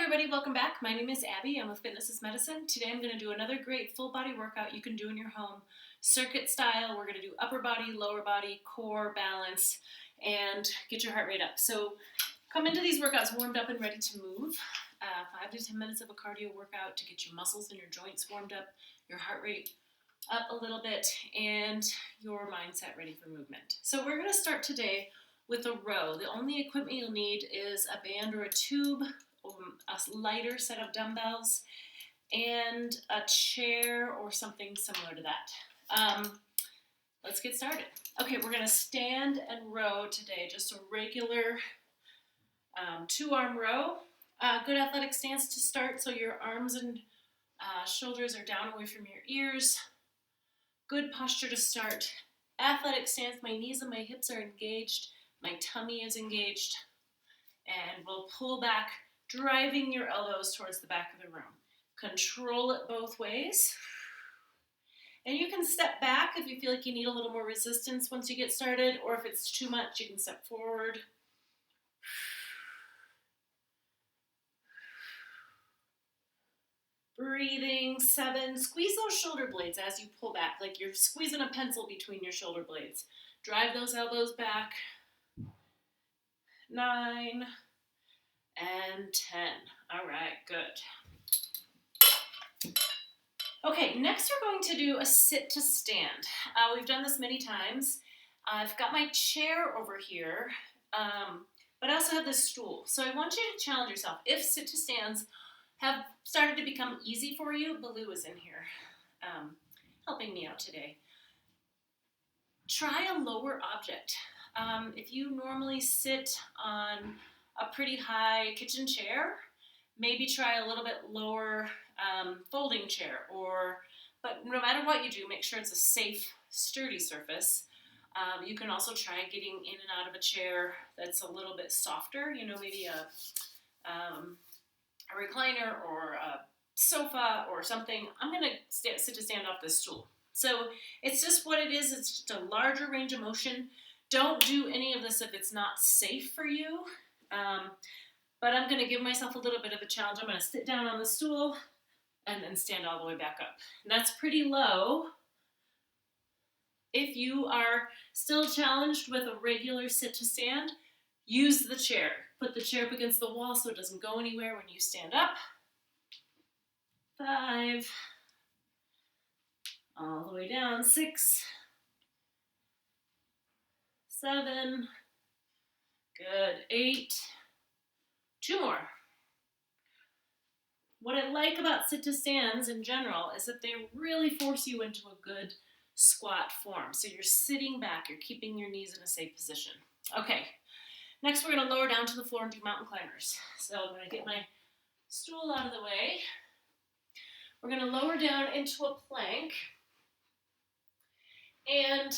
everybody, welcome back. My name is Abby. I'm with Fitness is Medicine. Today I'm going to do another great full body workout you can do in your home, circuit style. We're going to do upper body, lower body, core, balance, and get your heart rate up. So come into these workouts warmed up and ready to move. 5 to 10 minutes of a cardio workout to get your muscles and your joints warmed up, your heart rate up a little bit, and your mindset ready for movement. So we're going to start today with a row. The only equipment you'll need is a band or a tube, a lighter set of dumbbells, and a chair or something similar to that. Let's get started. Okay, we're going to stand and row today, just a regular 2-arm row. Good athletic stance to start, so your arms and shoulders are down away from your ears. Good posture to start. Athletic stance, my knees and my hips are engaged, my tummy is engaged, and we'll pull back, driving your elbows towards the back of the room. Control it both ways. And you can step back if you feel like you need a little more resistance once you get started, or if it's too much, you can step forward. Breathing, 7. Squeeze those shoulder blades as you pull back, like you're squeezing a pencil between your shoulder blades. Drive those elbows back. 9 and 10. All right, good. Okay, next we're going to do a sit to stand. We've done this many times. I've got my chair over here, but I also have this stool. So I want you to challenge yourself. If sit to stands have started to become easy for you, Baloo is in here helping me out today. Try a lower object. If you normally sit on a pretty high kitchen chair, maybe try a little bit lower folding chair, but no matter what you do, make sure it's a safe, sturdy surface. You can also try getting in and out of a chair that's a little bit softer, maybe a recliner or a sofa or something. I'm going to sit to stand off this stool. So it's just what it is. It's just a larger range of motion. Don't do any of this if it's not safe for you. But I'm going to give myself a little bit of a challenge. I'm going to sit down on the stool and then stand all the way back up. And that's pretty low. If you are still challenged with a regular sit to stand, use the chair. Put the chair up against the wall so it doesn't go anywhere when you stand up. 5. All the way down. 6. 7. Good. 8. 2 more. What I like about sit to stands in general is that they really force you into a good squat form. So you're sitting back, you're keeping your knees in a safe position. Okay, next we're going to lower down to the floor and do mountain climbers. So I'm going to get my stool out of the way. We're going to lower down into a plank. And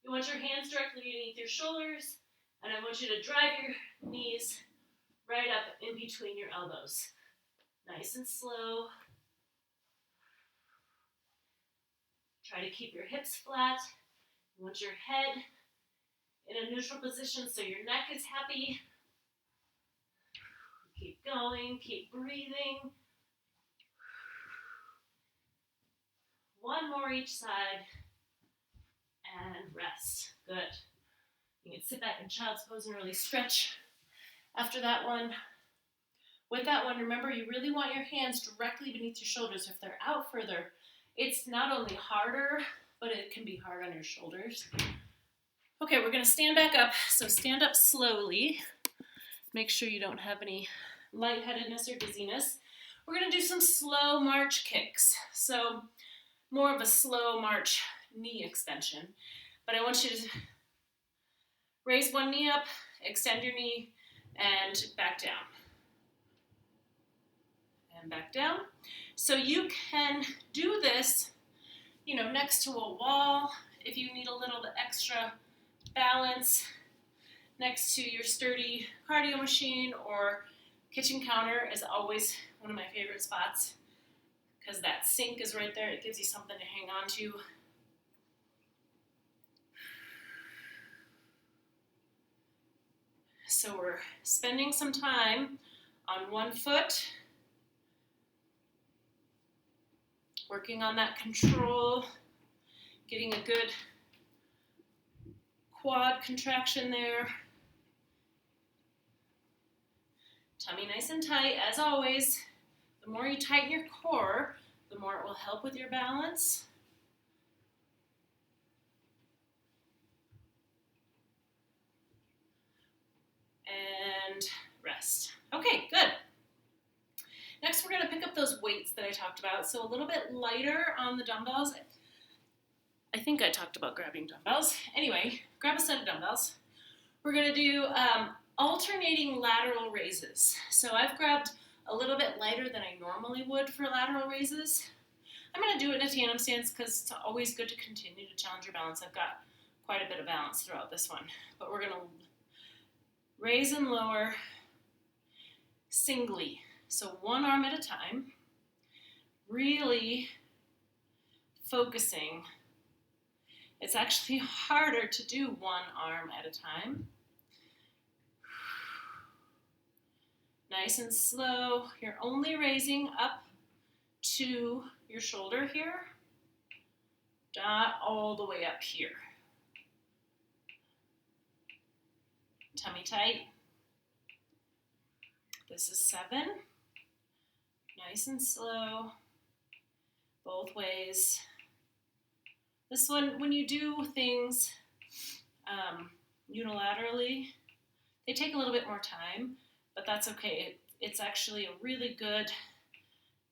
you want your hands directly underneath your shoulders, and I want you to drive your knees right up in between your elbows. Nice and slow. Try to keep your hips flat. You want your head in a neutral position so your neck is happy. Keep going, keep breathing. 1 more each side. And rest. Good. You can sit back in child's pose and really stretch after that one. With that one, remember you really want your hands directly beneath your shoulders. If they're out further, it's not only harder, but it can be hard on your shoulders. Okay, we're going to stand back up. So stand up slowly. Make sure you don't have any lightheadedness or dizziness. We're going to do some slow march kicks. So more of a slow march knee extension. But I want you to raise one knee up, extend your knee, and back down. And back down. So you can do this, next to a wall if you need a little bit extra balance, next to your sturdy cardio machine, or kitchen counter is always one of my favorite spots because that sink is right there. It gives you something to hang on to. So we're spending some time on one foot, working on that control, getting a good quad contraction there. Tummy nice and tight, as always. The more you tighten your core, the more it will help with your balance. And rest. Okay, good. Next, we're going to pick up those weights that I talked about. So a little bit lighter on the dumbbells. I think I talked about grabbing dumbbells. Anyway, grab a set of dumbbells. We're going to do alternating lateral raises. So I've grabbed a little bit lighter than I normally would for lateral raises. I'm going to do it in a tandem stance because it's always good to continue to challenge your balance. I've got quite a bit of balance throughout this one. But we're going to raise and lower singly. So one arm at a time, really focusing. It's actually harder to do one arm at a time. Nice and slow. You're only raising up to your shoulder here, not all the way up here. Tummy tight. This is 7. Nice and slow, both ways. This one, when you do things unilaterally, they take a little bit more time, but that's okay. It's actually a really good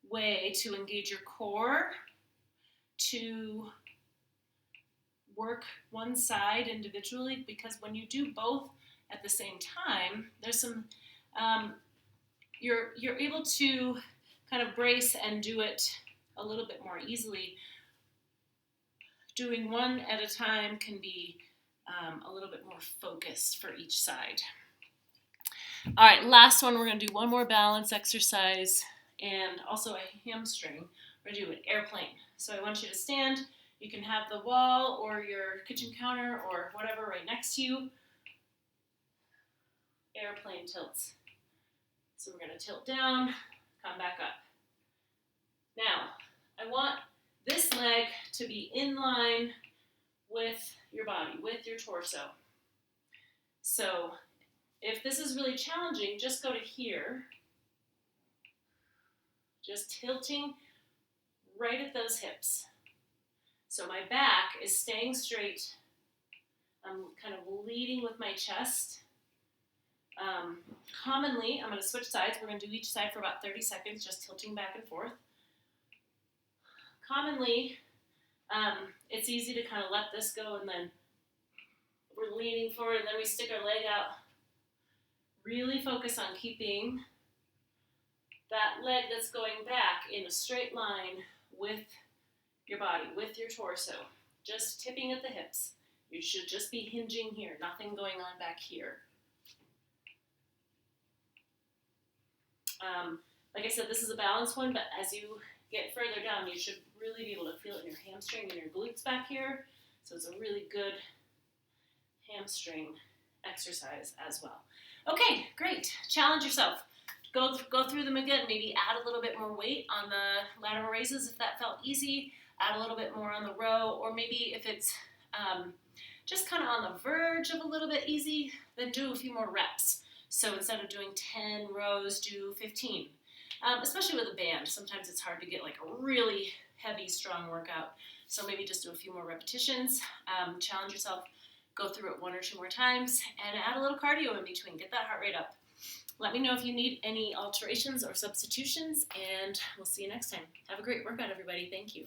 way to engage your core, to work one side individually, because when you do both at the same time, there's some, you're able to kind of brace and do it a little bit more easily. Doing one at a time can be a little bit more focused for each side. All right, last one, we're going to do one more balance exercise and also a hamstring. We're going to do an airplane. So I want you to stand. You can have the wall or your kitchen counter or whatever right next to you. Airplane tilts. So we're going to tilt down, come back up. Now, I want this leg to be in line with your body, with your torso. So if this is really challenging, just go to here. Just tilting right at those hips. So my back is staying straight. I'm kind of leading with my chest. Commonly, I'm going to switch sides. We're going to do each side for about 30 seconds, just tilting back and forth. Commonly, it's easy to kind of let this go and then we're leaning forward and then we stick our leg out. Really focus on keeping that leg that's going back in a straight line with your body, with your torso. Just tipping at the hips. You should just be hinging here, nothing going on back here. Like I said, this is a balanced one, but as you get further down, you should really be able to feel it in your hamstring and your glutes back here. So it's a really good hamstring exercise as well. Okay, great. Challenge yourself. Go through them again. Maybe add a little bit more weight on the lateral raises if that felt easy. Add a little bit more on the row, or maybe if it's just kind of on the verge of a little bit easy, then do a few more reps. So instead of doing 10 rows, do 15. Especially with a band, sometimes it's hard to get like a really heavy, strong workout. So maybe just do a few more repetitions. Challenge yourself. Go through it 1 or 2 more times and add a little cardio in between. Get that heart rate up. Let me know if you need any alterations or substitutions, and we'll see you next time. Have a great workout, everybody. Thank you.